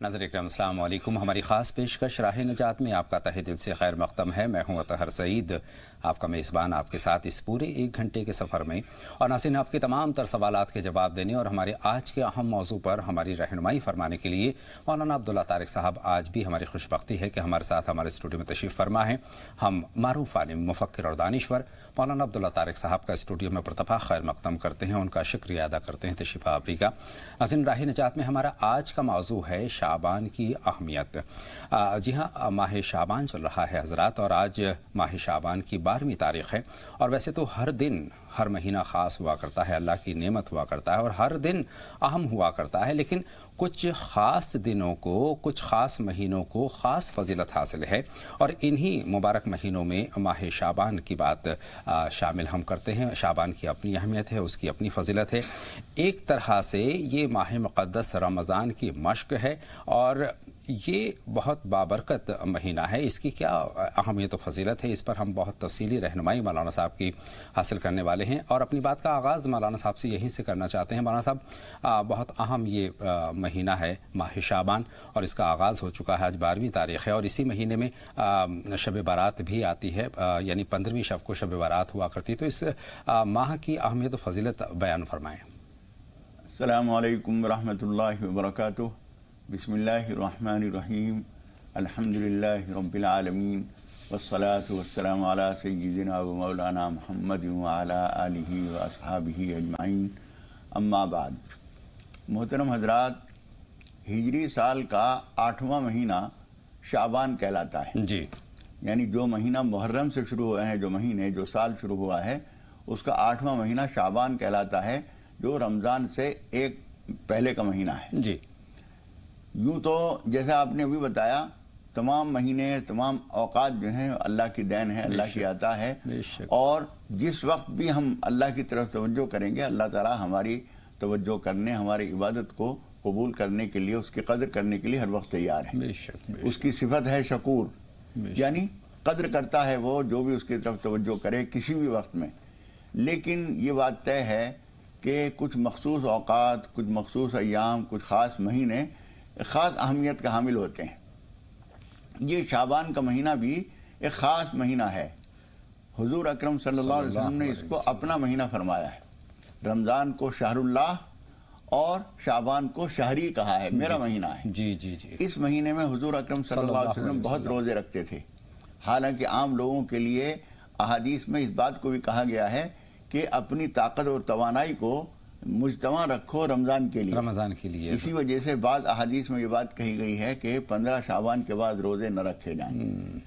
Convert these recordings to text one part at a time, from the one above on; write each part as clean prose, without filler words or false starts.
ناظرین اکرام السلام علیکم۔ ہماری خاص پیشکش راہ نجات میں آپ کا تہہ دل سے خیر مقدم ہے۔ میں ہوں اطہر سعید، آپ کا میزبان، آپ کے ساتھ اس پورے 1 گھنٹے کے سفر میں، اور ناظرین آپ کے تمام تر سوالات کے جواب دینے اور ہمارے آج کے اہم موضوع پر ہماری رہنمائی فرمانے کے لیے مولانا عبداللہ طارق صاحب آج بھی ہماری خوش بختی ہے کہ ہمارے ساتھ ہمارے اسٹوڈیو میں تشریف فرما ہیں۔ ہم معروف عالم، مفکر اور دانشور مولانا عبداللہ طارق صاحب کا اسٹوڈیو میں پرتپا خیر مقدم کرتے ہیں، ان کا شکریہ ادا کرتے ہیں تشریف آوری کا۔ ناظرین راہ نجات میں ہمارا آج کا موضوع ہے شعبان کی اہمیت۔ جی ہاں، ماہ شعبان چل رہا ہے حضرات، اور آج ماہ شعبان کی 12ویں تاریخ ہے، اور ویسے تو ہر دن، ہر مہینہ خاص ہوا کرتا ہے، اللہ کی نعمت ہوا کرتا ہے، اور ہر دن اہم ہوا کرتا ہے، لیکن کچھ خاص دنوں کو، کچھ خاص مہینوں کو خاص فضیلت حاصل ہے، اور انہی مبارک مہینوں میں ماہ شعبان کی بات شامل ہم کرتے ہیں۔ شعبان کی اپنی اہمیت ہے، اس کی اپنی فضیلت ہے۔ ایک طرح سے یہ ماہ مقدس رمضان کی مشق ہے، اور یہ بہت بابرکت مہینہ ہے۔ اس کی کیا اہمیت و فضیلت ہے، اس پر ہم بہت تفصیلی رہنمائی مولانا صاحب کی حاصل کرنے والے ہیں، اور اپنی بات کا آغاز مولانا صاحب سے یہیں سے کرنا چاہتے ہیں۔ مولانا صاحب، بہت اہم یہ مہینہ ہے ماہ شعبان، اور اس کا آغاز ہو چکا ہے، آج 12ویں تاریخ ہے، اور اسی مہینے میں شب بارات بھی آتی ہے، یعنی 15ویں شب کو شب بارات ہوا کرتی ہے۔ تو اس ماہ کی اہمیت و فضیلت بیان فرمائیں۔ السلام علیکم ورحمۃ اللہ وبرکاتہ۔ بسم اللہ الرحمن الرحیم۔ الحمدللہ رب العالمین، والصلاة والسلام علی سیدنا و مولانا محمد وعلی آلہ واصحابہ اجمعین، اما بعد۔ محترم حضرات، ہجری سال کا 8واں مہینہ شعبان کہلاتا ہے۔ جی، یعنی جو مہینہ محرم سے شروع ہوئے ہیں، جو سال شروع ہوا ہے، اس کا 8واں مہینہ شعبان کہلاتا ہے، جو رمضان سے ایک پہلے کا مہینہ ہے۔ جی، یوں تو جیسا آپ نے ابھی بتایا، تمام مہینے، تمام اوقات جو ہیں اللہ کی دین ہے، اللہ کی عطا ہے، اور جس وقت بھی ہم اللہ کی طرف توجہ کریں گے، اللہ تعالی ہماری توجہ کرنے، ہماری عبادت کو قبول کرنے کے لیے، اس کی قدر کرنے کے لیے ہر وقت تیار ہے۔ اس کی صفت ہے شکور، یعنی قدر کرتا ہے وہ جو بھی اس کی طرف توجہ کرے کسی بھی وقت میں۔ لیکن یہ بات طے ہے کہ کچھ مخصوص اوقات، کچھ مخصوص ایام، کچھ خاص مہینے خاص اہمیت کا حامل ہوتے ہیں۔ یہ شعبان کا مہینہ بھی ایک خاص مہینہ ہے۔ حضور اکرم صلی اللہ علیہ وسلم نے اس کو اپنا مہینہ فرمایا ہے۔ رمضان کو شہر اللہ اور شعبان کو شہری کہا ہے، میرا مہینہ ہے۔ جی جی جی، اس مہینے میں حضور اکرم صلی اللہ علیہ وسلم بہت روزے رکھتے تھے۔ حالانکہ عام لوگوں کے لیے احادیث میں اس بات کو بھی کہا گیا ہے کہ اپنی طاقت اور توانائی کو مجتمع رکھو رمضان کے لیے۔ اسی وجہ سے بعض احادیث میں یہ بات کہی گئی ہے کہ 15 شعبان کے بعد روزے نہ رکھے جائیں۔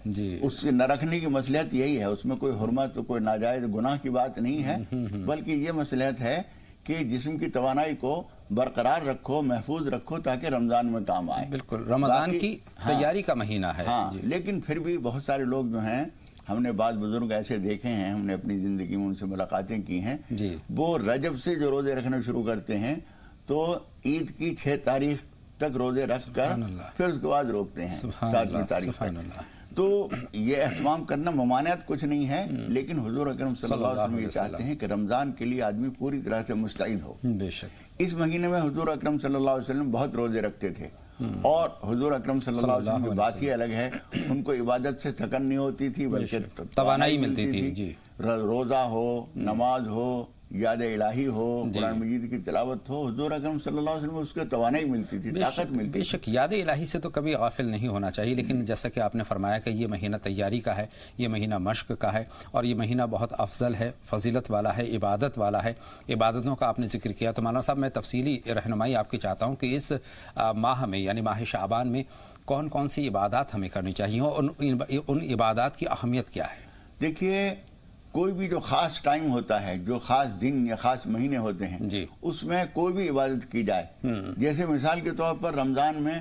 جی، اس سے نہ رکھنے کی مصلحت یہی ہے، اس میں کوئی حرمت، کوئی ناجائز گناہ کی بات نہیں ہے، بلکہ یہ مصلحت ہے کہ جسم کی توانائی کو برقرار رکھو، محفوظ رکھو، تاکہ رمضان میں کام آئے۔ بالکل، رمضان کی تیاری کا مہینہ ہے۔ لیکن پھر بھی بہت سارے لوگ جو ہیں، ہم نے بعض بزرگ ایسے دیکھے ہیں، ہم نے اپنی زندگی میں ان سے ملاقاتیں کی ہیں، وہ رجب سے جو روزے رکھنا شروع کرتے ہیں تو عید کی 6 تاریخ تک روزے رکھ کر پھر اس کے بعد روکتے ہیں 7ویں تاریخ تک۔ تو یہ اہتمام کرنا ممانعت کچھ نہیں ہے، لیکن حضور اکرم صلی اللہ علیہ وسلم یہ چاہتے ہیں کہ رمضان کے لیے آدمی پوری طرح سے مستعد ہو۔ بے شک، اس مہینے میں حضور اکرم صلی اللہ علیہ وسلم بہت روزے رکھتے تھے، اور حضور اکرم صلی اللہ علیہ وسلم کی بات ہی الگ ہے، ان کو عبادت سے تھکن نہیں ہوتی تھی بلکہ توانائی ملتی تھی۔ روزہ ہو، نماز ہو، یاد الہی ہو، قرآن مجید کی تلاوت ہو، حضور اکرم صلی اللہ علیہ وسلم اس کے توانائی ملتی تھی، طاقت ملتی تھی۔ بے شک، یاد الہی سے تو کبھی غافل نہیں ہونا چاہیے، لیکن جیسا کہ آپ نے فرمایا کہ یہ مہینہ تیاری کا ہے، یہ مہینہ مشق کا ہے، اور یہ مہینہ بہت افضل ہے، فضیلت والا ہے، عبادت والا ہے۔ عبادتوں کا آپ نے ذکر کیا، تو مولانا صاحب میں تفصیلی رہنمائی آپ کی چاہتا ہوں کہ اس ماہ میں، یعنی ماہ شعبان میں کون کون سی عبادات ہمیں کرنی چاہیے، اور ان عبادات کی اہمیت کیا ہے؟ دیکھیے، کوئی بھی جو خاص ٹائم ہوتا ہے، جو خاص دن یا خاص مہینے ہوتے ہیں، اس میں کوئی بھی عبادت کی جائے، جیسے مثال کے طور پر رمضان میں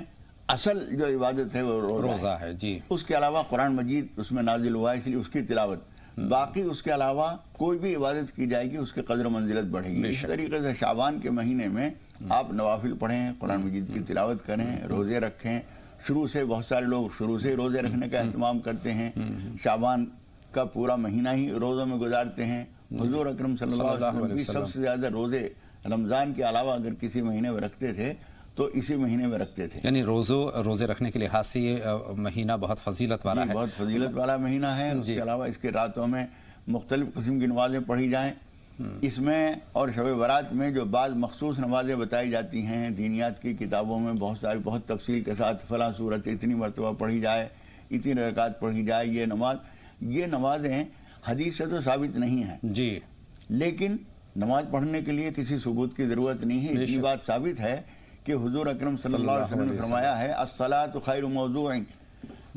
اصل جو عبادت ہے وہ روزہ ہے۔ جی، اس کے علاوہ قرآن مجید اس میں نازل ہوا ہے، اس لیے اس کی تلاوت، باقی اس کے علاوہ کوئی بھی عبادت کی جائے گی اس کی قدر و منزلت بڑھے گی۔ اس طریقے سے شعبان کے مہینے میں آپ نوافل پڑھیں، قرآن مجید کی تلاوت کریں، روزے رکھیں۔ شروع سے بہت سارے لوگ شروع سے روزے رکھنے کا اہتمام کرتے ہیں، شعبان کا پورا مہینہ ہی روزوں میں گزارتے ہیں۔ حضور اکرم صلی اللہ علیہ وسلم بھی سب سے زیادہ روزے رمضان کے علاوہ اگر کسی مہینے میں رکھتے تھے تو اسی مہینے میں رکھتے تھے. یعنی روزے رکھنے کے لحاظ سے یہ مہینہ بہت فضیلت والا ہے. بہت فضیلت والا مہینہ ہے. اس کے علاوہ اس کے راتوں میں مختلف قسم کی نمازیں پڑھی جائیں. اس میں اور شب برات میں جو بعض مخصوص نمازیں بتائی جاتی ہیں دینیات کی کتابوں میں بہت تفصیل کے ساتھ فلاں صورت اتنی مرتبہ پڑھی جائے, اتنی رکعت پڑھی جائے, یہ نمازیں حدیث سے تو ثابت نہیں ہیں جی, لیکن نماز پڑھنے کے لیے کسی ثبوت کی ضرورت نہیں ہے. یہ بات ثابت ہے کہ حضور اکرم صلی اللہ علیہ وسلم نے فرمایا ہے الصلاۃ خیر موضوع,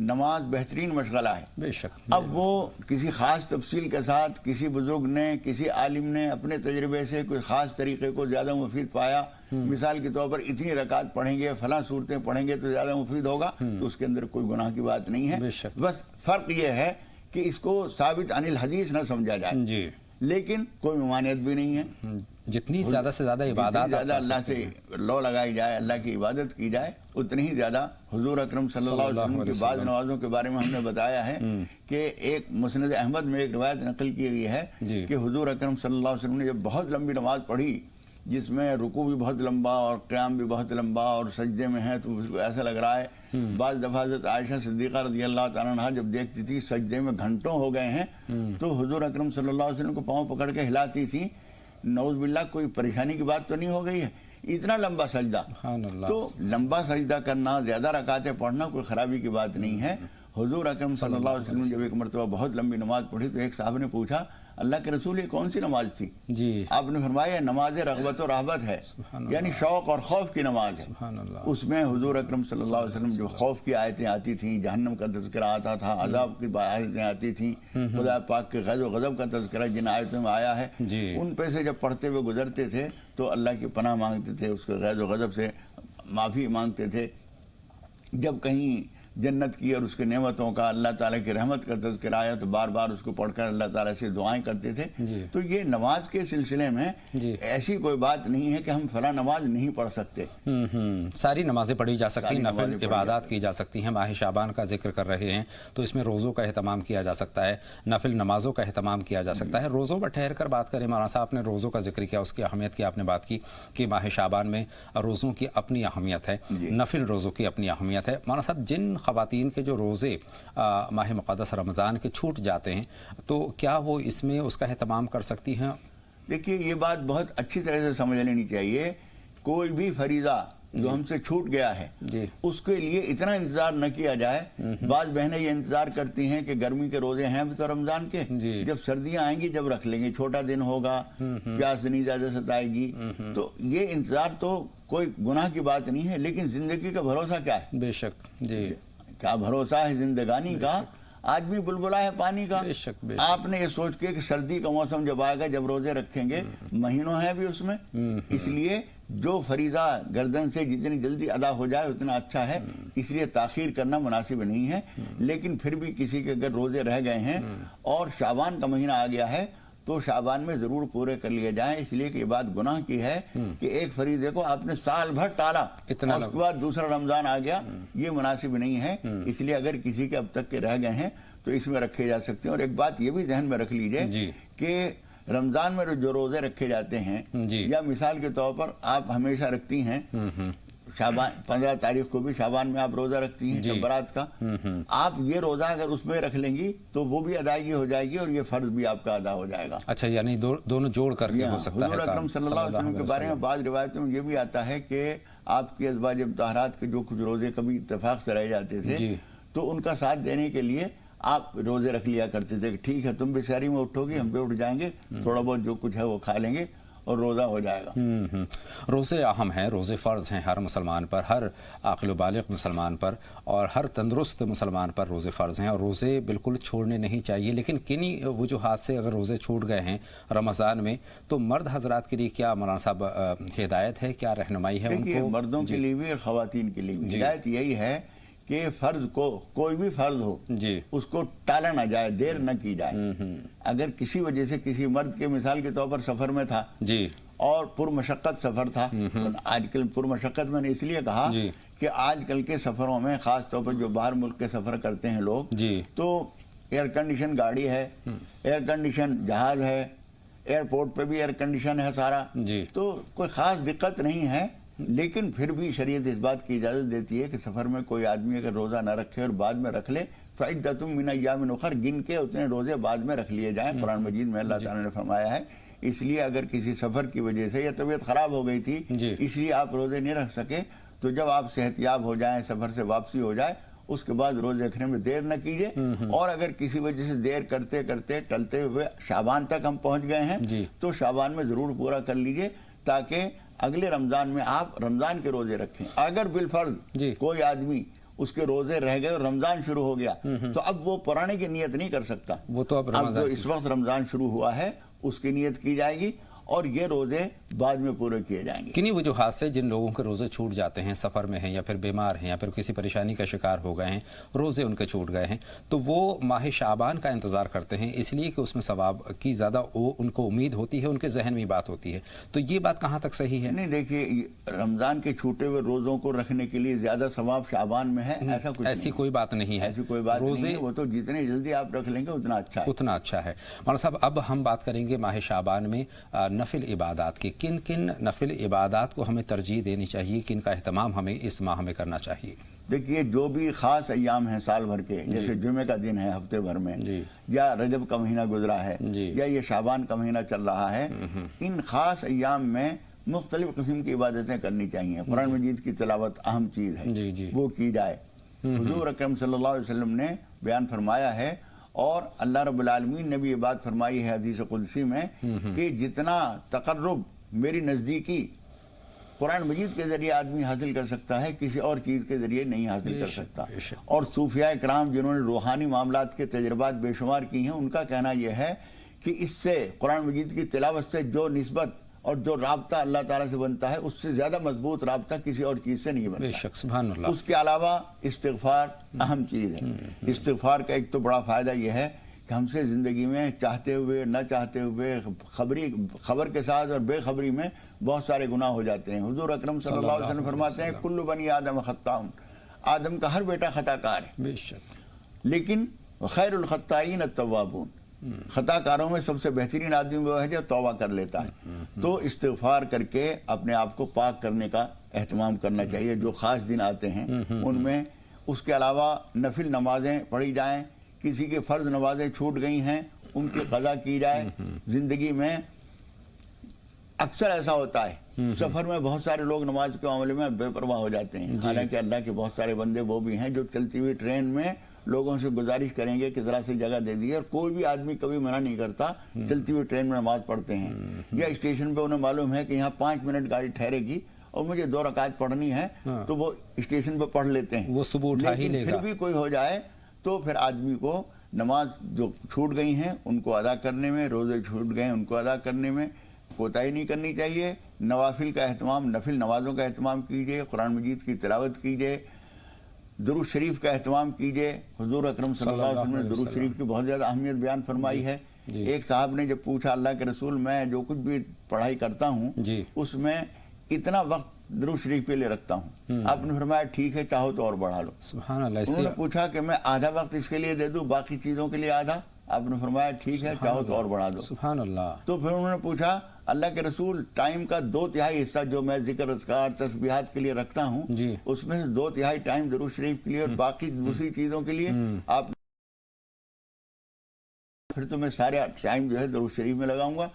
نماز بہترین مشغلہ ہے. بے شک. اب وہ کسی خاص تفصیل کے ساتھ کسی بزرگ نے کسی عالم نے اپنے تجربے سے کوئی خاص طریقے کو زیادہ مفید پایا, مثال کے طور پر اتنی رکعت پڑھیں گے فلاں صورتیں پڑھیں گے تو زیادہ مفید ہوگا, تو اس کے اندر کوئی گناہ کی بات نہیں ہے. بس فرق یہ ہے کہ اس کو ثابت عن الحدیث نہ سمجھا جائے جی, لیکن کوئی ممانعت بھی نہیں ہے. جتنی زیادہ سے زیادہ عبادات اللہ سے لو لگائی جائے, اللہ کی عبادت کی جائے, اتنی ہی زیادہ. حضور اکرم صلی اللہ علیہ وسلم کی بعض نمازوں کے بارے میں ہم نے بتایا ہے کہ ایک مسند احمد میں ایک روایت نقل کی گئی ہے کہ حضور اکرم صلی اللہ علیہ وسلم نے جب بہت لمبی نماز پڑھی جس میں رکوع بھی بہت لمبا اور قیام بھی بہت لمبا اور سجدے میں ہے تو اس کو ایسا لگ رہا ہے. بعض دفعہ حضرت عائشہ صدیقہ رضی اللہ تعالیٰ عنہا جب دیکھتی تھی سجدے میں گھنٹوں ہو گئے ہیں تو حضور اکرم صلی اللہ علیہ وسلم کو پاؤں پکڑ کے ہلاتی تھی, نعوذ باللہ کوئی پریشانی کی بات تو نہیں ہو گئی ہے, اتنا لمبا سجدہ. تو لمبا سجدہ کرنا, زیادہ رکعتیں پڑھنا کوئی خرابی کی بات نہیں ہے. حضور اکرم صلی اللہ علیہ وسلم جب ایک مرتبہ بہت لمبی نماز پڑھی تو ایک صاحب نے پوچھا اللہ کے رسول یہ کون سی نماز تھی؟ جی, آپ نے فرمایا نماز رغبت و رہبت ہے, یعنی شوق اور خوف کی نماز ہے. اس میں حضور اکرم صلی اللہ علیہ وسلم جو خوف کی آیتیں آتی تھیں, جہنم کا تذکرہ آتا تھا, عذاب کی آیتیں آتی تھیں, خدا پاک کے غضب و غضب کا تذکرہ جن آیتوں میں آیا ہے ان پہ سے جب پڑھتے ہوئے گزرتے تھے تو اللہ کی پناہ مانگتے تھے, اس کے غضب و غضب سے معافی مانگتے تھے. جب کہیں جنت کی اور اس کے نعمتوں کا, اللہ تعالیٰ کی رحمت کا تذکرہ آیا تو بار بار اس کو پڑھ کر اللہ تعالیٰ سے دعائیں کرتے تھے. تو یہ نماز کے سلسلے میں ایسی کوئی بات نہیں ہے کہ ہم فلاں نماز نہیں پڑھ سکتے. ساری نمازیں پڑھی جا سکتی ہیں, نفل عبادات کی جا سکتی ہیں. ماہ شعبان کا ذکر کر رہے ہیں تو اس میں روزوں کا اہتمام کیا جا سکتا ہے, نفل نمازوں کا اہتمام کیا جا سکتا ہے. روزوں پر ٹھہر کر بات کریں, مولانا صاحب نے روزوں کا ذکر کیا, اس کی اہمیت کی آپ نے بات کی کہ ماہ شعبان میں روزوں کی اپنی اہمیت ہے, نفل روزوں کی اپنی اہمیت ہے. مولانا صاحب جن خواتین کے جو روزے ماہ مقدس رمضان کے چھوٹ جاتے ہیں تو کیا وہ اس میں اس کا اہتمام کر سکتی ہیں؟ دیکھیے یہ بات بہت اچھی طرح سے سمجھ لینی چاہیے. کوئی بھی فریضہ جو ہم سے چھوٹ گیا ہے اس کے لیے اتنا انتظار نہ کیا جائے. بعض بہنیں یہ انتظار کرتی ہیں کہ گرمی کے روزے ہیں ابھی تو رمضان کے, جب سردیاں آئیں گی جب رکھ لیں گے, چھوٹا دن ہوگا, پیاس نہیں زیادہ ستائے گی. تو یہ انتظار تو کوئی گناہ کی بات نہیں ہے, لیکن زندگی کا بھروسہ کیا ہے؟ بے شک جی, کیا بھروسہ ہے زندگانی کا؟ آج بھی بلبلا ہے پانی کا. آپ نے یہ سوچ کے کہ سردی کا موسم جب آئے گا جب روزے رکھیں گے, مہینوں ہیں بھی اس میں, اس لیے جو فریضہ گردن سے جتنی جلدی ادا ہو جائے اتنا اچھا ہے, اس لیے تاخیر کرنا مناسب نہیں ہے. لیکن پھر بھی کسی کے اگر روزے رہ گئے ہیں اور شعبان کا مہینہ آ گیا ہے تو شعبان میں ضرور پورے کر لیے جائیں, اس لیے کہ یہ بات گناہ کی ہے کہ ایک فریضے کو آپ نے سال بھر ٹالا اور اس کے بعد دوسرا رمضان آ گیا, یہ مناسب نہیں ہے. اس لیے اگر کسی کے اب تک کے رہ گئے ہیں تو اس میں رکھے جا سکتے ہیں. اور ایک بات یہ بھی ذہن میں رکھ لیجئے کہ رمضان میں جو روزے رکھے جاتے ہیں یا مثال کے طور پر آپ ہمیشہ رکھتی ہیں شعبان 15 تاریخ کو بھی شعبان میں آپ روزہ رکھتی ہیں شب برات کا, آپ یہ روزہ اگر اس میں رکھ لیں گی تو وہ بھی ادائیگی ہو جائے گی اور یہ فرض بھی آپ کا ادا ہو جائے گا. اچھا, یعنی دونوں جوڑ کر کے ہو سکتا ہے. حضور اکرم صلی اللہ علیہ وسلم کے بارے میں بعض روایتوں میں یہ بھی آتا ہے کہ آپ کی ازواج مطہرات کے جو کچھ روزے کبھی اتفاق سے رہ جاتے تھے تو ان کا ساتھ دینے کے لیے آپ روزے رکھ لیا کرتے تھے کہ ٹھیک ہے تم بھی سحری میں اٹھو گی, ہم بھی اٹھ جائیں گے, تھوڑا بہت جو کچھ ہے وہ کھا لیں گے اور روزہ ہو جائے گا. روزے اہم ہیں, روزے فرض ہیں ہر مسلمان پر, ہر عاقل و بالغ مسلمان پر اور ہر تندرست مسلمان پر روزے فرض ہیں اور روزے بالکل چھوڑنے نہیں چاہیے. لیکن کنی وجوہات سے اگر روزے چھوٹ گئے ہیں رمضان میں تو مرد حضرات کے لیے کیا مولانا صاحب ہدایت ہے, کیا رہنمائی ہے ان کو؟ مردوں کے لیے بھی اور خواتین کے لیے بھی ہدایت یہی ہے کہ فرض کو, کوئی بھی فرض ہو اس کو ٹالا نہ جائے, دیر نہ کی جائے. اگر کسی وجہ سے کسی مرد کے مثال کے طور پر سفر میں تھا اور پرمشقت سفر تھا, آج کل پرمشقت میں نے اس لیے کہا کہ آج کل کے سفروں میں خاص طور پر جو باہر ملک کے سفر کرتے ہیں لوگ تو ایئر کنڈیشن گاڑی ہے, ایئر کنڈیشن جہاز ہے, ایئرپورٹ پہ بھی ایئر کنڈیشن ہے سارا, تو کوئی خاص دقت نہیں ہے. لیکن پھر بھی شریعت اس بات کی اجازت دیتی ہے کہ سفر میں کوئی آدمی اگر روزہ نہ رکھے اور بعد میں رکھ لے فعدۃ من ایام اخر، گن کے اتنے روزے بعد میں رکھ لیے جائیں۔ قرآن مجید میں اللہ تعالیٰ نے فرمایا ہے۔ اس لیے اگر کسی سفر کی وجہ سے یا طبیعت خراب ہو گئی تھی اس لیے آپ روزے نہیں رکھ سکے، تو جب آپ صحت یاب ہو جائیں، سفر سے واپسی ہو جائے، اس کے بعد روزے رکھنے میں دیر نہ کیجیے۔ اور اگر کسی وجہ سے دیر کرتے کرتے ٹلتے ہوئے شعبان تک ہم پہنچ گئے ہیں تو شعبان میں ضرور پورا کر لیجیے، تاکہ اگلے رمضان میں آپ رمضان کے روزے رکھیں۔ اگر بالفرض کوئی آدمی اس کے روزے رہ گئے اور رمضان شروع ہو گیا تو اب وہ پرانے کی نیت نہیں کر سکتا، وہ تو اب جو اس وقت رمضان شروع ہوا ہے اس کی نیت کی جائے گی اور یہ روزے بعد میں پورے کیے جائیں گے۔ کنہیں وجوہات سے جن لوگوں کے روزے چھوٹ جاتے ہیں، سفر میں ہیں یا پھر بیمار ہیں یا پھر کسی پریشانی کا شکار ہو گئے ہیں، روزے ان کے چھوٹ گئے ہیں، تو وہ ماہ شعبان کا انتظار کرتے ہیں اس لیے کہ اس میں ثواب کی زیادہ ان کو امید ہوتی ہے، ان کے ذہن میں بات ہوتی ہے، تو یہ بات کہاں تک صحیح ہے؟ نہیں، دیکھیے رمضان کے چھوٹے ہوئے روزوں کو رکھنے کے لیے زیادہ ثواب شعبان میں ہے، ایسی کوئی بات نہیں ہے، ایسی کوئی بات نہیں ہے، وہ تو جتنے جلدی آپ رکھ لیں گے اتنا اچھا ہے۔ مولانا صاحب اب ہم بات کریں گے ماہ شعبان میں نفل عبادات کی، کن کن نفل عبادات کو ہمیں ترجیح دینی چاہیے، کن کا اہتمام ہمیں اس ماہ میں کرنا چاہیے؟ دیکھیے جو بھی خاص ایام ہیں سال بھر کے، جیسے جمعے کا دن ہے ہفتے بھر میں، یا رجب کا مہینہ گزرا ہے، یا یہ شعبان کا مہینہ چل رہا ہے، ان خاص ایام میں مختلف قسم کی عبادتیں کرنی چاہیے۔ قرآن مجید کی تلاوت اہم چیز ہے، وہ کی جائے۔ حضور اکرم صلی اللہ علیہ وسلم نے بیان فرمایا ہے اور اللہ رب العالمین نے بھی یہ بات فرمائی ہے حدیث قدسی میں کہ جتنا تقرب میری نزدیکی قرآن مجید کے ذریعے آدمی حاصل کر سکتا ہے کسی اور چیز کے ذریعے نہیں حاصل کر سکتا۔ اور صوفیاء کرام جنہوں نے روحانی معاملات کے تجربات بے شمار کی ہیں، ان کا کہنا یہ ہے کہ اس سے قرآن مجید کی تلاوت سے جو نسبت اور جو رابطہ اللہ تعالیٰ سے بنتا ہے اس سے زیادہ مضبوط رابطہ کسی اور چیز سے نہیں بنتا۔ بے شک، سبحان اللہ۔ اس کے علاوہ استغفار اہم چیز ہے۔ استغفار کا ایک تو بڑا فائدہ یہ ہے کہ ہم سے زندگی میں چاہتے ہوئے نہ چاہتے ہوئے، خبر کے ساتھ اور بے خبری میں بہت سارے گناہ ہو جاتے ہیں۔ حضور اکرم صلی اللہ علیہ وسلم فرماتے ہیں کل بنی آدم خطاء، آدم کا ہر بیٹا خطا کار ہے، بے شک، لیکن خیر الخطائین التوابون، خطا کاروں میں سب سے بہترین آدمی وہ ہے جو توبہ کر لیتا ہے۔ تو استغفار کر کے اپنے آپ کو پاک کرنے کا اہتمام کرنا چاہیے جو خاص دن آتے ہیں ان میں۔ اس کے علاوہ نفل نمازیں پڑھی جائیں، کسی کے فرض نمازیں چھوٹ گئی ہیں ان کی قضا کی جائے۔ زندگی میں اکثر ایسا ہوتا ہے سفر میں بہت سارے لوگ نماز کے معاملے میں بے پرواہ ہو جاتے ہیں، حالانکہ اللہ کے بہت سارے بندے وہ بھی ہیں جو چلتی ہوئی ٹرین میں لوگوں سے گزارش کریں گے کہ ذرا سی جگہ دے دیجیے، اور کوئی بھی آدمی کبھی منع نہیں کرتا، چلتی ہوئی ٹرین میں نماز پڑھتے ہیں۔ یا اسٹیشن پہ انہیں معلوم ہے کہ یہاں 5 منٹ گاڑی ٹھہرے گی اور مجھے 2 رکعت پڑھنی ہے، تو وہ اسٹیشن پہ پڑھ لیتے ہیں، وہ صبح اٹھا ہی لے گا۔ پھر بھی کوئی ہو جائے تو پھر آدمی کو نماز جو چھوٹ گئی ہیں ان کو ادا کرنے میں، روزے چھوٹ گئے ہیں ان کو ادا کرنے میں کوتاہی نہیں کرنی چاہیے۔ نوافل کا اہتمام، نفل نمازوں کا اہتمام کیجیے، قرآن مجید کی تلاوت کیجیے، درود شریف کا اہتمام کیجیے۔ حضور اکرم صلی اللہ علیہ وسلم نے درود شریف کی بہت زیادہ اہمیت بیان فرمائی ہے۔ ایک صاحب نے جب پوچھا اللہ کے رسول میں جو کچھ بھی پڑھائی کرتا ہوں اس میں اتنا وقت درود شریف کے لیے رکھتا ہوں، آپ نے فرمایا ٹھیک ہے چاہو تو اور بڑھا لو۔ سبحان اللہ۔ انہوں نے پوچھا کہ میں آدھا وقت اس کے لیے دے دوں باقی چیزوں کے لیے آدھا، آپ نے فرمایا ٹھیک ہے چاہو تو اور بڑھا دو۔ سبحان اللہ۔ تو پھر انہوں نے پوچھا اللہ کے رسول ٹائم کا 2/3 حصہ جو میں ذکر اذکار تسبیحات کے لیے رکھتا ہوں اس میں 2/3 ٹائم درود شریف کے لیے اور باقی دوسری چیزوں کے لیے آپ، پھر تو میں سارے ٹائم جو ہے درود شریف میں لگاؤں گا۔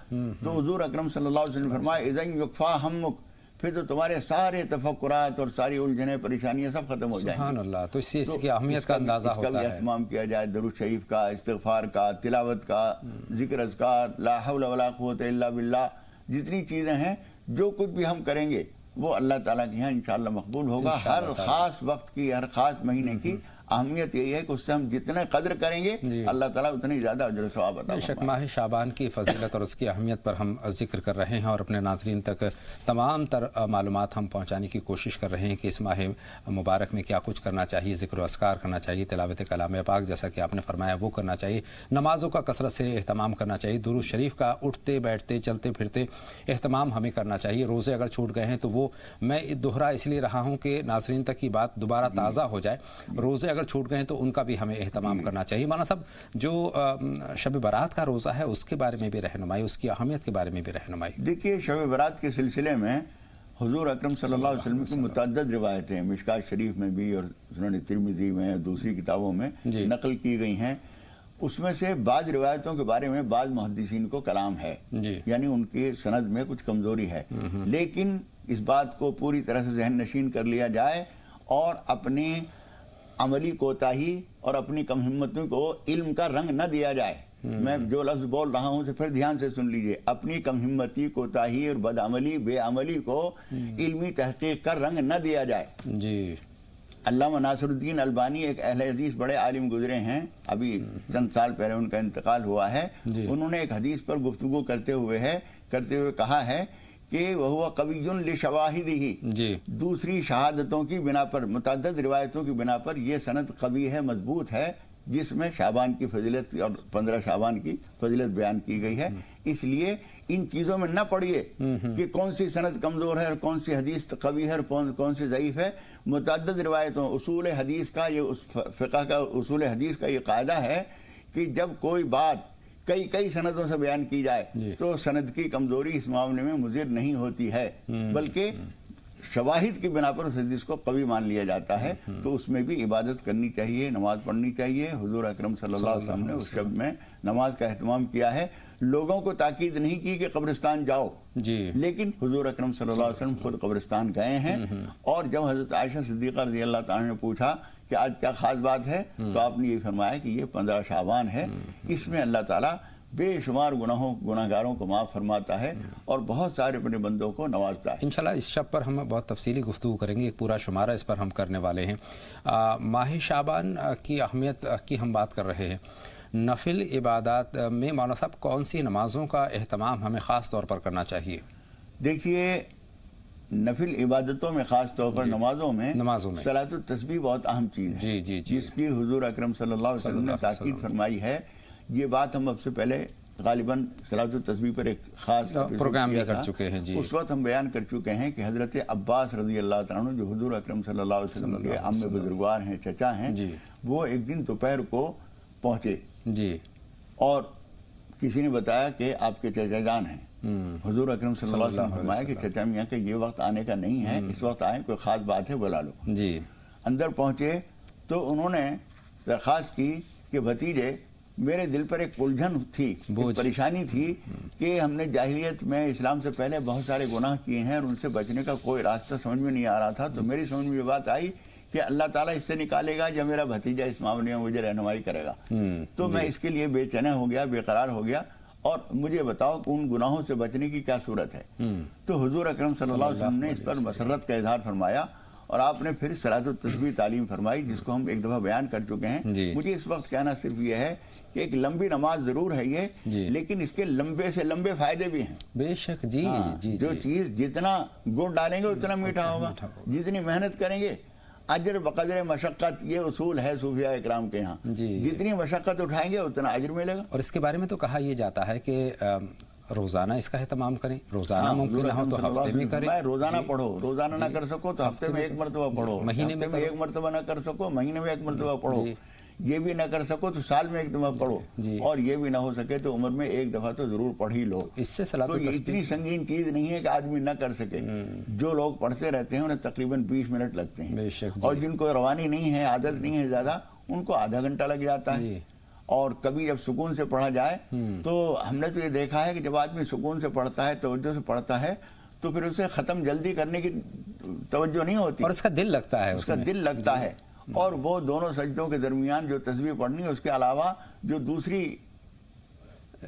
تو حضور اکرم صلی اللہ علیہ وسلم نے فرمایا اذن یکفا ہمک، پھر تو تمہارے سارے تفکرات اور ساری الجھنیں پریشانیاں سب ختم ہو جائیں گی۔ سبحان اللہ۔ تو اس کی اہمیت کا اندازہ ہوتا ہے۔ اس کا بھی اہتمام کیا جائے، درود شریف کا، استغفار کا، تلاوت کا، ذکر اذکار، لا حول ولا قوت الا باللہ، جتنی چیزیں ہیں جو کچھ بھی ہم کریں گے وہ اللہ تعالیٰ کے یہاں انشاءاللہ مقبول ہوگا۔ ہر خاص وقت کی، ہر خاص مہینے کی اہمیت یہی ہے کہ اس سے ہم جتنے قدر کریں گے اللہ تعالیٰ اتنی زیادہ اجر و ثواب عطا بے شک ماہ شعبان کی فضیلت اور اس کی اہمیت پر ہم ذکر کر رہے ہیں اور اپنے ناظرین تک تمام تر معلومات ہم پہنچانے کی کوشش کر رہے ہیں کہ اس ماہ مبارک میں کیا کچھ کرنا چاہیے، ذکر و اذکار کرنا چاہیے، تلاوت کلام پاک جیسا کہ آپ نے فرمایا وہ کرنا چاہیے، نمازوں کا کثرت سے اہتمام کرنا چاہیے، درود شریف کا اٹھتے بیٹھتے چلتے پھرتے اہتمام ہمیں کرنا چاہیے۔ روزے اگر چھوٹ گئے ہیں تو وہ میں دوہرا اس لیے رہا ہوں کہ ناظرین تک یہ بات دوبارہ تازہ ہو جائے، روزے اگر چھوٹ گئے ہیں تو ان کا بھی ہمیں اہتمام کرنا چاہیے۔ مولانا صاحب جو شب برات کا روزہ ہے اس کے بارے میں بھی رہنمائی، اس کی اہمیت کے بارے میں بھی رہنمائی۔ دیکھیے شب برات کے سلسلے میں حضور اکرم صلی اللہ علیہ وسلم کی متعدد روایتیں مشکات شریف میں بھی اور سنن ترمذی میں اور دوسری کتابوں میں نقل کی گئی ہیں. اس میں سے بعض روایتوں کے بارے میں بعض محدثین کو کلام ہے, یعنی ان کی سند میں کچھ کمزوری ہے, لیکن اس بات کو پوری طرح سے ذہن نشین کر لیا جائے اور اپنی عملی کوتاہی اور اپنی کم ہمتوں کو علم کا رنگ نہ دیا جائے. میں جو لفظ بول رہا ہوں اسے پھر دھیان سے سن لیجئے. اپنی کم ہمتی کوتاہی اور بدعملی بے عملی کو علمی تحقیق کا رنگ نہ دیا جائے. جی علامہ ناصر الدین البانی ایک اہل حدیث بڑے عالم گزرے ہیں, ابھی چند سال پہلے ان کا انتقال ہوا ہے. انہوں نے ایک حدیث پر گفتگو کرتے ہوئے کہا ہے کہ وَهُوَ قَوِيٌّ لِشَوَاهِدِهِ, دوسری شہادتوں کی بنا پر, متعدد روایتوں کی بنا پر یہ سند قوی ہے, مضبوط ہے, جس میں شعبان کی فضیلت اور 15 شعبان کی فضیلت بیان کی گئی ہے. اس لیے ان چیزوں میں نہ پڑیے کہ کون سی سند کمزور ہے اور کون سی حدیث قوی ہے اور کون سی ضعیف ہے. متعدد روایتوں, اصول حدیث کا یہ فقہ کا اصول حدیث کا یہ قاعدہ ہے کہ جب کوئی بات کئی سندوں سے بیان کی جائے تو سند کی کمزوری اس معاملے میں مضر نہیں ہوتی ہے, بلکہ شواہد کی بنا پر اس حدیث کو قوی مان لیا جاتا ہے. تو اس میں بھی عبادت کرنی چاہیے, نماز پڑھنی چاہیے. حضور اکرم صلی اللہ علیہ وسلم نے اس شب میں نماز کا اہتمام کیا ہے. لوگوں کو تاکید نہیں کی کہ قبرستان جاؤ, لیکن حضور اکرم صلی اللہ علیہ وسلم خود قبرستان گئے ہیں. اور جب حضرت عائشہ صدیقہ رضی اللہ تعالیٰ نے پوچھا کہ آج کیا خاص بات ہے, تو آپ نے یہ فرمایا کہ یہ 15 شعبان ہے, اس میں اللہ تعالیٰ بے شمار گناہگاروں کو معاف فرماتا ہے اور بہت سارے اپنے بندوں کو نوازتا ہے. انشاءاللہ اس شب پر ہم بہت تفصیلی گفتگو کریں گے, ایک پورا شمارہ اس پر ہم کرنے والے ہیں. ماہ شعبان کی اہمیت کی ہم بات کر رہے ہیں. نفل عبادات میں مولانا صاحب کون سی نمازوں کا اہتمام ہمیں خاص طور پر کرنا چاہیے؟ دیکھیے, نفل عبادتوں میں خاص طور پر نمازوں میں صلاۃ التسبیح بہت اہم چیز ہے, جس کی حضور اکرم صلی اللہ علیہ وسلم نے تاکید فرمائی ہے. یہ بات ہم اب سے پہلے غالباً صلاۃ التسبیح پر ایک خاص پروگرام بھی کر چکے ہیں. اس وقت ہم بیان کر چکے ہیں کہ حضرت عباس رضی اللہ تعالیٰ عنہ جو حضور اکرم صلی اللہ علیہ وسلم کے عم بزرگوار ہیں, چچا ہیں, وہ ایک دن دوپہر کو پہنچے اور کسی نے بتایا کہ آپ کے چچا جان ہیں. حضور اکرم صلی اللہ علیہ وسلم فرمایا کہ چچا میاں کہ یہ وقت آنے کا نہیں ہے, اس وقت آئیں, کوئی خاص بات ہے بلا لو. اندر پہنچے تو انہوں نے درخواست کی کہ بھتیجے, میرے دل پر ایک الجھن تھی, ایک پریشانی تھی کہ ہم نے جاہلیت میں اسلام سے پہلے بہت سارے گناہ کیے ہیں اور ان سے بچنے کا کوئی راستہ سمجھ میں نہیں آ رہا تھا. تو میری سمجھ میں یہ بات آئی کہ اللہ تعالیٰ اس سے نکالے گا جب میرا بھتیجا اس معاملے میں مجھے رہنمائی کرے گا. تو میں اس کے لیے بے چین ہو گیا, بے قرار ہو گیا, اور مجھے بتاؤ کہ ان گناہوں سے بچنے کی کیا صورت ہے. تو حضور اکرم صلی اللہ علیہ وسلم نے اس پر مسرت کا اظہار فرمایا اور آپ نے پھر صلاۃ التسبیح تعلیم فرمائی, جس کو ہم ایک دفعہ بیان کر چکے ہیں. مجھے اس وقت کہنا صرف یہ ہے کہ ایک لمبی نماز ضرور ہے یہ, لیکن اس کے لمبے سے لمبے فائدے بھی ہیں. بے شک. جو چیز جتنا گڑ ڈالیں گے اتنا میٹھا ہوگا, جتنی محنت کریں گے اجر بقدر مشقت, یہ اصول ہے صوفیاء اکرام کے یہاں. جتنی مشقت اٹھائیں گے اتنا اجر ملے گا. اور اس کے بارے میں تو کہا یہ جاتا ہے کہ روزانہ اس کا اہتمام کریں, روزانہ ممکن نہ ہو تو ہفتے میں کریں. روزانہ پڑھو, روزانہ نہ کر سکو تو ہفتے میں ایک مرتبہ پڑھو, مہینے میں ایک مرتبہ نہ کر سکو مہینے میں ایک مرتبہ پڑھو, یہ بھی نہ کر سکو تو سال میں ایک دفعہ پڑھو, اور یہ بھی نہ ہو سکے تو عمر میں ایک دفعہ تو ضرور پڑھ ہی لو. اس سے تو یہ اتنی سنگین چیز نہیں ہے کہ آدمی نہ کر سکے. جو لوگ پڑھتے رہتے ہیں انہیں تقریباً 20 منٹ لگتے ہیں, اور جن کو روانی نہیں ہے, عادت نہیں ہے زیادہ, ان کو آدھا گھنٹہ لگ جاتا ہے. اور کبھی جب سکون سے پڑھا جائے تو ہم نے تو یہ دیکھا ہے کہ جب آدمی سکون سے پڑھتا ہے, توجہ سے پڑھتا ہے, تو پھر اسے ختم جلدی کرنے کی توجہ نہیں ہوتی, اور اس کا دل لگتا ہے, اس کا دل لگتا ہے. اور وہ دونوں سجدوں کے درمیان جو تسبیح پڑھنی ہے, اس کے علاوہ جو دوسری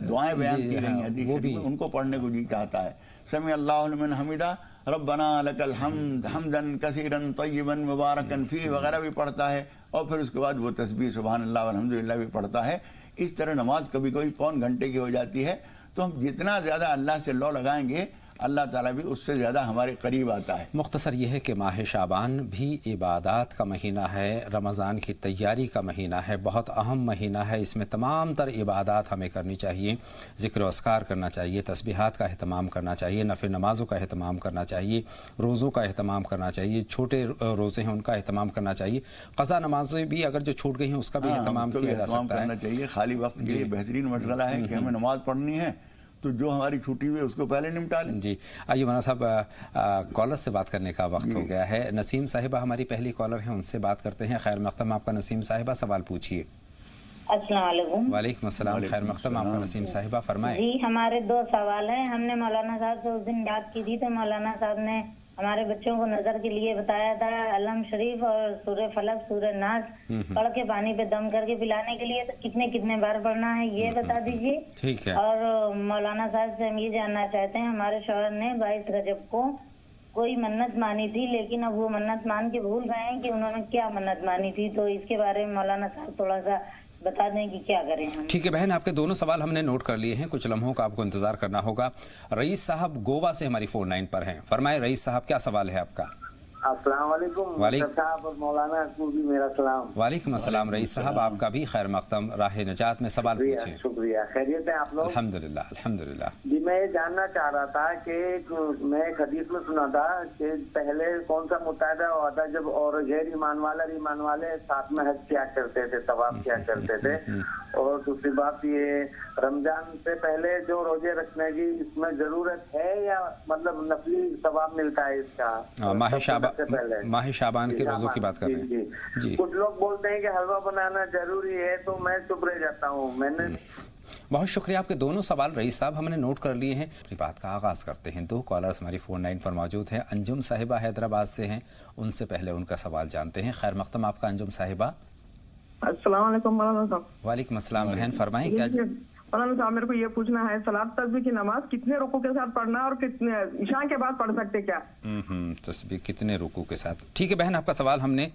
دعائیں بیان کی گئی ہیں حدیث میں, ان کو پڑھنے کو جی چاہتا ہے. سمع اللہ لمن حمدہ, ربنا لک الحمد حمدا کثیرا طیبا مبارکا فیہ وغیرہ بھی پڑھتا ہے, اور پھر اس کے بعد وہ تسبیح سبحان اللہ والحمدللہ بھی پڑھتا ہے. اس طرح نماز کبھی کبھی پون گھنٹے کی ہو جاتی ہے. تو ہم جتنا زیادہ اللہ سے لو لگائیں گے, اللہ تعالیٰ بھی اس سے زیادہ ہمارے قریب آتا ہے. مختصر یہ ہے کہ ماہ شعبان بھی عبادات کا مہینہ ہے, رمضان کی تیاری کا مہینہ ہے, بہت اہم مہینہ ہے. اس میں تمام تر عبادات ہمیں کرنی چاہیے, ذکر و اذکار کرنا چاہیے, تسبیحات کا اہتمام کرنا چاہیے, نفل نمازوں کا اہتمام کرنا چاہیے, روزوں کا اہتمام کرنا چاہیے, چھوٹے روزے ہیں ان کا اہتمام کرنا چاہیے, قضا نمازیں بھی اگر جو چھوٹ گئی ہیں اس کا بھی اہتمام کیا جا سکتا ہے. خالی وقت کے لیے بہترین مشغلہ ہے کہ ہمیں نماز پڑھنی ہے تو جو ہماری چھوٹی ہوئی ہے اس کو پہلے نمٹا لیں۔ جی آئیے مولانا صاحب، کالر سے بات کرنے کا وقت ہو گیا ہے۔ نسیم صاحبہ ہماری پہلی کالر ہیں، ان سے بات کرتے ہیں۔ خیر مقدم آپ کا نسیم صاحبہ، سوال پوچھیے۔ السلام علیکم۔ وعلیکم السلام، خیر مقدم آپ کا نسیم صاحبہ، فرمائیں۔ جی ہمارے 2 سوال ہیں۔ ہم نے مولانا صاحب سے اس دن بات کی تھی تو مولانا صاحب نے ہمارے بچوں کو نظر کے لیے بتایا تھا علم شریف اور سورہ فلق سورہ ناس پڑھ کے پانی پہ دم کر کے پلانے کے لیے کتنے بار پڑھنا ہے یہ بتا دیجیے۔ ٹھیک ہے۔ اور مولانا صاحب سے ہم یہ جاننا چاہتے ہیں، ہمارے شوہر نے 22 رجب کو کوئی منت مانی تھی، لیکن اب وہ منت مان کے بھول گئے ہیں کہ انہوں نے کیا منت مانی تھی، تو اس کے بارے میں مولانا صاحب تھوڑا سا بتا دیں کہ کیا کریں ہم۔ ٹھیک ہے بہن، آپ کے دونوں سوال ہم نے نوٹ کر لیے ہیں، کچھ لمحوں کا آپ کو انتظار کرنا ہوگا۔ رئیس صاحب گوا سے ہماری فون لائن پر ہیں، فرمائیں رئیس صاحب کیا سوال ہے آپ کا؟ السلام علیکم صاحب اور مولانا کو بھی میرا سلام۔ وعلیکم السلام رئیس صاحب، آپ کا بھی خیر مقدم، راہ نجات میں سوال پوچھیں۔ شکریہ، خیریت ہے آپ لوگ؟ الحمدللہ الحمدللہ۔ جی میں یہ جاننا چاہ رہا تھا کہ میں ایک حدیث میں سنا تھا کہ پہلے کون سا متحدہ ہوا تھا جب اور غیر ایمان والے ساتھ میں حج کیا کرتے تھے، طواف کیا کرتے تھے، اور دوسری بات یہ رمضان سے پہلے جو روزے رکھنے کی اس میں ضرورت ہے یا مطلب نفلی ثواب ملتا ہے اس کا؟ ماہ شعبان کے روزوں کی بات کر رہے ہیں جی۔ کچھ لوگ بولتے ہیں کہ حلوہ بنانا ضروری ہے تو میں چپ رہ جاتا ہوں۔ میں نے بہت شکریہ، آپ کے دونوں سوال رئیس صاحب ہم نے نوٹ کر لیے ہیں۔ اپنی بات کا آغاز کرتے ہیں، 2 کالرز ہماری فون لائن پر موجود ہیں۔ انجم صاحبہ حیدرآباد سے ہیں، ان سے پہلے ان کا سوال جانتے ہیں۔ خیر مقدم آپ کا انجم صاحبہ۔ السلام علیکم مولانا صاحب۔ وعلیکم السلام بہن، فرمائیں کیا؟ مولانا صاحب میرے کو یہ پوچھنا ہے، صلاۃ تسبیح کی نماز کتنے رکوع کے ساتھ پڑھنا ہے اور کتنے عشاء کے بعد پڑھ سکتے کیا؟ تسبیح کتنے رکوع کے ساتھ؟ ٹھیک ہے بہن، آپ کا سوال ہم نے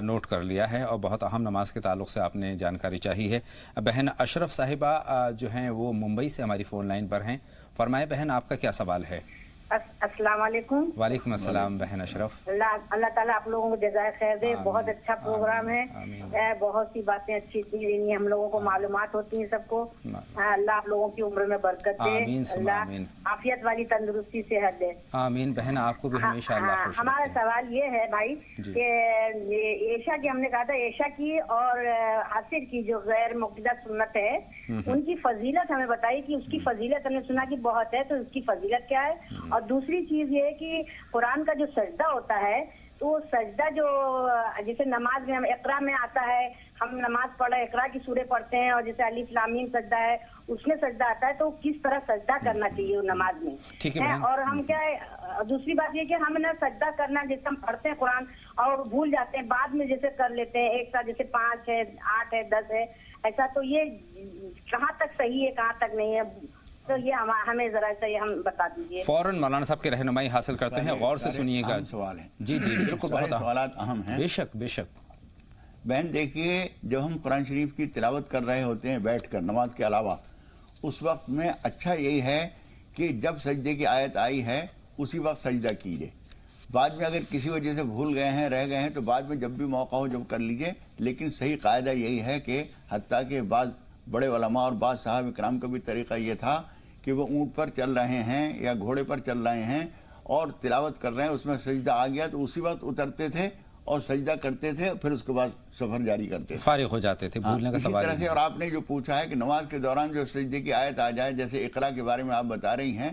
نوٹ کر لیا ہے اور بہت اہم نماز کے تعلق سے آپ نے جانکاری چاہی ہے۔ بہن اشرف صاحبہ جو ہیں وہ ممبئی سے ہماری فون لائن پر ہیں، فرمائیں بہن آپ کا کیا سوال ہے؟ السلام علیکم۔ وعلیکم السلام بہن اشرف۔ اللہ تعالیٰ آپ لوگوں کو جزائے خیر دے، بہت اچھا پروگرام ہے، بہت سی باتیں اچھی اتنی ہم لوگوں کو معلومات ہوتی ہیں سب کو۔ اللہ آپ لوگوں کی عمر میں برکت دے، اللہ عافیت والی تندرستی صحت دے۔ آمین بہن، آپ کو بھی ہمیشہ اللہ خوش رکھے۔ ہمارا سوال یہ ہے بھائی کہ عشاء کی ہم نے کہا تھا عشاء کی اور عصر کی جو غیر مقتدہ سنت ہے ان کی فضیلت ہمیں بتائی کہ اس کی فضیلت ہم نے سنا کہ بہت ہے، تو اس کی فضیلت کیا ہے؟ اور دوسری چیز یہ ہے کہ قرآن کا جو سجدہ ہوتا ہے تو وہ سجدہ جو جیسے نماز میں ہم اقرا میں آتا ہے، ہم نماز پڑھے اقرا کی سورے پڑھتے ہیں، اور جیسے الف لام میم سجدہ ہے اس میں سجدہ آتا ہے، تو کس طرح سجدہ کرنا چاہیے نماز میں؟ اور ہم کیا ہے دوسری بات یہ کہ ہم نے سجدہ کرنا جیسے ہم پڑھتے ہیں قرآن اور بھول جاتے ہیں، بعد میں جیسے کر لیتے ہیں ایک ساتھ، جیسے 5 ہے 8 ہے 10 ہے ایسا، تو یہ کہاں تک صحیح ہے کہاں تک نہیں ہے؟ تو یہ ہمیں ذرا سا یہ ہم بتا دیجیے۔ فوراً مولانا صاحب کی رہنمائی حاصل کرتے ہیں، غور سے سنیے گا۔ سوال ہے جی جی بالکل، بہت سوالات اہم ہیں۔ بے شک بے شک۔ بہن دیکھیے، جب ہم قرآن شریف کی تلاوت کر رہے ہوتے ہیں بیٹھ کر نماز کے علاوہ، اس وقت میں اچھا یہی ہے کہ جب سجدے کی آیت آئی ہے اسی وقت سجدہ کیجیے۔ بعد میں اگر کسی وجہ سے بھول گئے ہیں رہ گئے ہیں تو بعد میں جب بھی موقع ہو جب کر لیجیے، لیکن صحیح قاعدہ یہی ہے کہ حتیٰ کہ بعض بڑے علماء اور بعض صحابہ کرام کا بھی طریقہ یہ تھا کہ وہ اونٹ پر چل رہے ہیں یا گھوڑے پر چل رہے ہیں اور تلاوت کر رہے ہیں، اس میں سجدہ آ گیا تو اسی وقت اترتے تھے اور سجدہ کرتے تھے، پھر اس کے بعد سفر جاری کرتے تھے، فارغ ہو جاتے تھے، بھولنے کا سوال نہیں۔ اور آپ نے جو پوچھا ہے کہ نماز کے دوران جو سجدے کی آیت آ جائے، جیسے اقرا کے بارے میں آپ بتا رہی ہیں،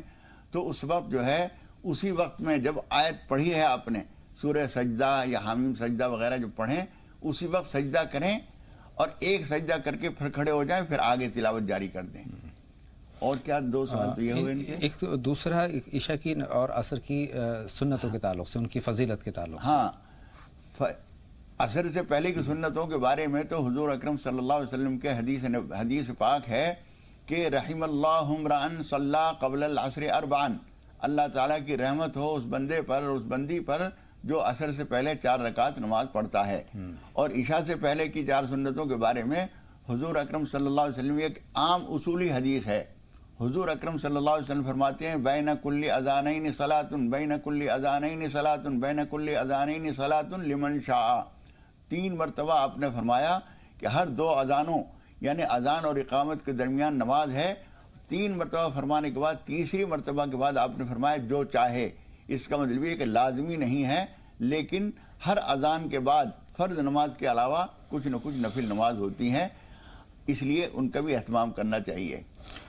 تو اس وقت جو ہے اسی وقت میں جب آیت پڑھی ہے آپ نے سورہ سجدہ یا حامیم سجدہ وغیرہ جو پڑھیں اسی وقت سجدہ کریں اور ایک سجدہ کر کے پھر کھڑے ہو جائیں، پھر آگے تلاوت جاری کر دیں۔ اور کیا 2 سوال تو یہ ہوئے ان کے؟ ایک دوسرا عشاء کی اور عصر کی سنتوں کے تعلق سے، ان کی فضیلت کے تعلق سے۔ ہاں، عصر سے پہلے کی سنتوں کے بارے میں تو حضور اکرم صلی اللہ علیہ وسلم کے حدیث پاک ہے کہ رحم اللہ امرأن صلی قبل العصر 4، اللہ تعالیٰ کی رحمت ہو اس بندے پر اور اس بندی پر جو عصر سے پہلے 4 رکعت نماز پڑھتا ہے۔ اور عشاء سے پہلے کی 4 سنتوں کے بارے میں حضور اکرم صلی اللہ علیہ وسلم ایک عام اصولی حدیث ہے۔ حضور اکرم صلی اللہ علیہ وسلم فرماتے ہیں بین کل اذانین صلاۃ، بین کل اذانین صلاۃ، بین کل اذانین صلاۃ لمن شاء۔ 3 مرتبہ آپ نے فرمایا کہ ہر 2 اذانوں یعنی اذان اور اقامت کے درمیان نماز ہے۔ 3 مرتبہ فرمانے کے بعد تیسری مرتبہ کے بعد آپ نے فرمایا جو چاہے۔ اس کا مطلب یہ کہ لازمی نہیں ہے، لیکن ہر اذان کے بعد فرض نماز کے علاوہ کچھ نہ کچھ نفل نماز ہوتی ہیں، اس لیے ان کا بھی اہتمام کرنا چاہیے۔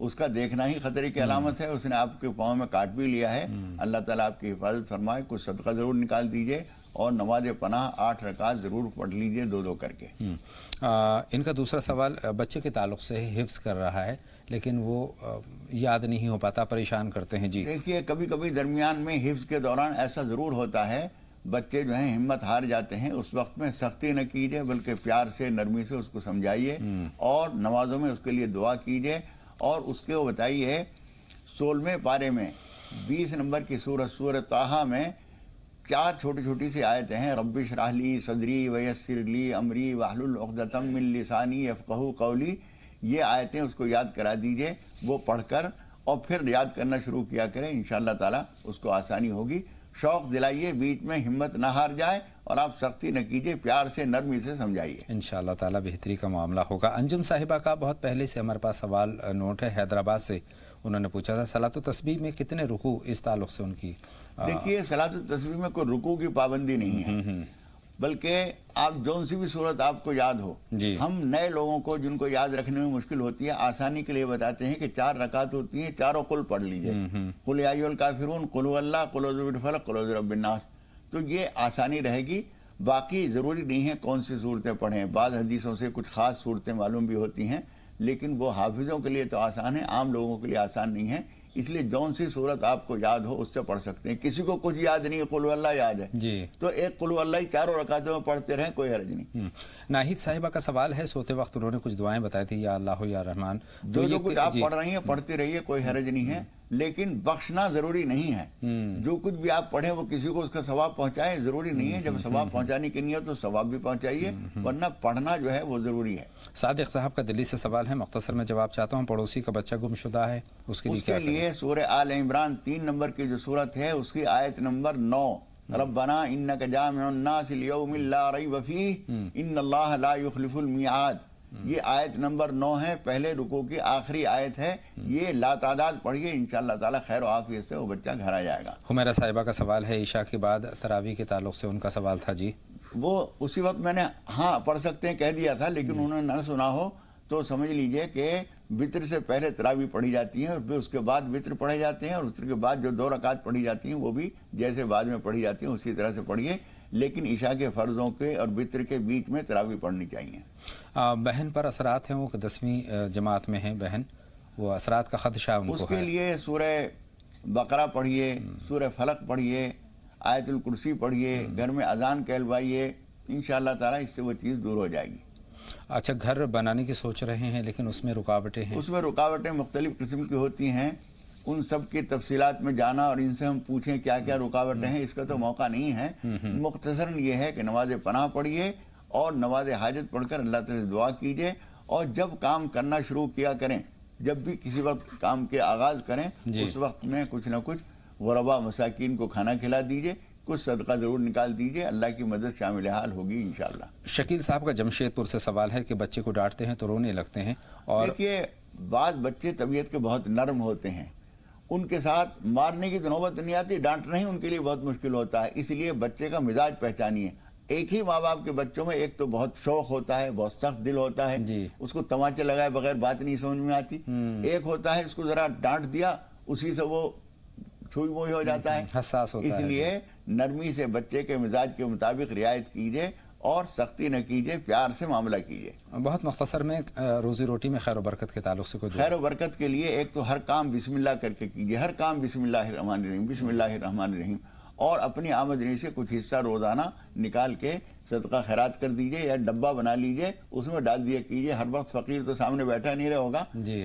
اس کا دیکھنا ہی خطرے کی علامت ہے. اس نے آپ کے پاؤں میں کاٹ بھی لیا ہے. اللہ تعالیٰ آپ کی حفاظت فرمائے. کچھ صدقہ ضرور نکال دیجئے اور نماز پناہ 8 رکعت ضرور پڑھ لیجئے 2 کر کے. ان کا دوسرا سوال بچے کے تعلق سے حفظ کر رہا ہے لیکن وہ یاد نہیں ہو پاتا, پریشان کرتے ہیں. جی دیکھیے, کبھی کبھی درمیان میں حفظ کے دوران ایسا ضرور ہوتا ہے, بچے جو ہیں ہمت ہار جاتے ہیں. اس وقت میں سختی نہ کیجئے بلکہ پیار سے نرمی سے اس کو سمجھائیے اور نمازوں میں اس کے لیے دعا کیجئے. اور اس کے وہ بتائیے 16ویں پارے میں 20 نمبر کی سورۃ طٰہٰ میں 4 چھوٹی چھوٹی سی آیتیں ہیں. رب اشرح لی صدری ویسر لی امری واحلل عقدۃ من لسانی یفقہوا قولی. یہ آیتیں اس کو یاد کرا دیجئے, وہ پڑھ کر اور پھر یاد کرنا شروع کیا کریں. انشاءاللہ تعالیٰ اس کو آسانی ہوگی. شوق دلائیے, بیچ میں ہمت نہ ہار جائے اور آپ سختی نہ کیجئے, پیار سے نرمی سے سمجھائیے. انشاءاللہ تعالیٰ بہتری کا معاملہ ہوگا. انجم صاحبہ کا بہت پہلے سے ہمارے پاس سوال نوٹ ہے, حیدرآباد سے. انہوں نے پوچھا تھا صلاۃ التسبیح میں کتنے رکوع, اس تعلق سے ان کی. دیکھیے, صلاۃ التسبیح میں کوئی رکوع کی پابندی نہیں ہے, بلکہ آپ جون سی بھی صورت آپ کو یاد ہو. ہم نئے لوگوں کو جن کو یاد رکھنے میں مشکل ہوتی ہے, آسانی کے لیے بتاتے ہیں کہ 4 رکعت ہوتی ہیں, چاروں قل پڑھ لیجئے. قل یا ایھا الکافرون, قل هو اللہ, قل اعوذ برب الفلق, قل اعوذ برب الناس. تو یہ آسانی رہے گی. باقی ضروری نہیں ہے کون سی صورتیں پڑھیں. بعض حدیثوں سے کچھ خاص صورتیں معلوم بھی ہوتی ہیں, لیکن وہ حافظوں کے لیے تو آسان ہے, عام لوگوں کے لیے آسان نہیں ہے. اس لیے جون سی صورت آپ کو یاد ہو اس سے پڑھ سکتے ہیں. کسی کو کچھ یاد نہیں ہے, قل اللہ یاد ہے, تو ایک قل اللہ ہی 4 رکعتوں میں پڑھتے رہیں, کوئی حرج نہیں. ناہید صاحبہ کا سوال ہے, سوتے وقت انہوں نے کچھ دعائیں بتائی تھی, یا اللہ یا رحمان. جو کچھ آپ پڑھ رہی ہیں پڑھتے رہیے, کوئی حرج نہیں ہے, لیکن بخشنا ضروری نہیں ہے. جو کچھ بھی آپ پڑھیں وہ کسی کو اس کا ثواب پہنچائے, ضروری نہیں ہے. جب ثواب پہنچانے کی نیت تو ثواب بھی پہنچائیے, ورنہ پڑھنا جو ہے وہ ضروری ہے. صادق صاحب کا دلی سے سوال ہے, مختصر میں جواب چاہتا ہوں. پڑوسی کا بچہ گم شدہ ہے, اس کے لیے کیا کریں؟ اس کے لیے سورہ آل عمران 3 نمبر کی جو سورت ہے اس کی آیت نمبر 9, ربنا انک جامع الناس لیوم لا ریب فیہ ان اللہ لا یخلف المیعاد. یہ آیت نمبر 9 ہے, پہلے رکوع کی آخری آیت ہے. یہ لا تعداد پڑھیے, انشاءاللہ تعالیٰ خیر و عافیت سے وہ بچہ گھر آ جائے گا. حمیرہ صاحبہ کا سوال ہے, عشاء کے بعد تراویح کے تعلق سے ان کا سوال تھا. جی وہ اسی وقت میں نے ہاں پڑھ سکتے ہیں کہہ دیا تھا, لیکن انہوں نے نہ سنا ہو تو سمجھ لیجئے کہ وطر سے پہلے تراویح پڑھی جاتی ہیں اور پھر اس کے بعد وطر پڑھے جاتے ہیں, اور وطر کے بعد جو 2 رکعت پڑھی جاتی ہیں وہ بھی جیسے بعد میں پڑھی جاتی ہیں اسی طرح سے پڑھیے. لیکن عشاء کے فرضوں کے اور وطر کے بیچ میں تراویح پڑھنی چاہیے. بہن پر اثرات ہیں, وہ 10ویں جماعت میں ہیں بہن, وہ اثرات کا خدشہ ان کو ہے. اس کے لیے سورہ بقرہ پڑھیے, سورہ فلق پڑھیے, آیت الکرسی پڑھیے, گھر میں اذان کہلوائیے, انشاءاللہ تعالیٰ اس سے وہ چیز دور ہو جائے گی. اچھا, گھر بنانے کی سوچ رہے ہیں لیکن اس میں رکاوٹیں ہیں. اس میں رکاوٹیں مختلف قسم کی ہوتی ہیں, ان سب کی تفصیلات میں جانا اور ان سے ہم پوچھیں کیا کیا رکاوٹیں ہیں, اس کا تو موقع نہیں ہے. مختصراً یہ ہے کہ نماز پناہ پڑھیے اور نماز حاجت پڑھ کر اللہ تعالی سے دعا کیجئے, اور جب کام کرنا شروع کیا کریں, جب بھی کسی وقت کام کے آغاز کریں, اس وقت میں کچھ نہ کچھ غربا مساکین کو کھانا کھلا دیجئے, کچھ صدقہ ضرور نکال دیجئے, اللہ کی مدد شامل حال ہوگی انشاءاللہ. شکیل صاحب کا جمشید پور سے سوال ہے کہ بچے کو ڈانٹتے ہیں تو رونے لگتے ہیں. اور دیکھیے, بعض بچے طبیعت کے بہت نرم ہوتے ہیں, ان کے ساتھ مارنے کی تو نوبت نہیں آتی, ڈانٹنا ہی ان کے لیے بہت مشکل ہوتا ہے. اس لیے بچے کا مزاج پہچانیے. ایک ہی ماں باپ کے بچوں میں ایک تو بہت شوق ہوتا ہے, بہت سخت دل ہوتا ہے, اس کو تماچے لگائے بغیر بات نہیں سمجھ میں آتی. ایک ہوتا ہے اس کو ذرا ڈانٹ دیا, اسی سے وہ چھوئی موئی ہو جاتا ہے, حساس ہوتا ہے. اس لیے نرمی سے بچے کے مزاج کے مطابق رعایت کیجئے اور سختی نہ کیجئے, پیار سے معاملہ کیجئے. بہت مختصر میں روزی روٹی میں خیر و برکت کے تعلق سے کوئی خیر و برکت کے لیے ایک تو ہر کام بسم اللہ کر کے کیجئے, ہر کام بسم اللہ الرحمن الرحیم, بسم اللہ الرحمن الرحیم, اور اپنی آمدنی سے کچھ حصہ روزانہ نکال کے صدقہ خیرات کر دیجئے یا ڈبہ بنا لیجئے, اس میں ڈال دیا کیجئے. ہر وقت فقیر تو سامنے بیٹھا نہیں رہے ہوگا,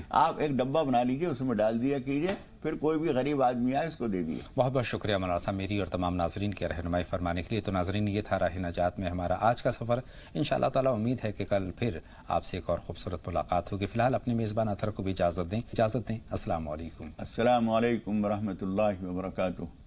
آپ ایک ڈبہ بنا لیجئے, اس میں ڈال دیا کیجئے, پھر کوئی بھی غریب آدمی آئے اس کو دے دیے. بہت بہت شکریہ مولانا صاحب میری اور تمام ناظرین کی رہنمائی فرمانے کے لیے. تو ناظرین, یہ تھا راہ نجات میں ہمارا آج کا سفر. انشاءاللہ تعالیٰ امید ہے کہ کل پھر آپ سے ایک اور خوبصورت ملاقات ہوگی. فی الحال اپنے میزبان اطہر کو بھی اجازت دیں. السلام علیکم. السلام علیکم ورحمۃ اللہ وبرکاتہ.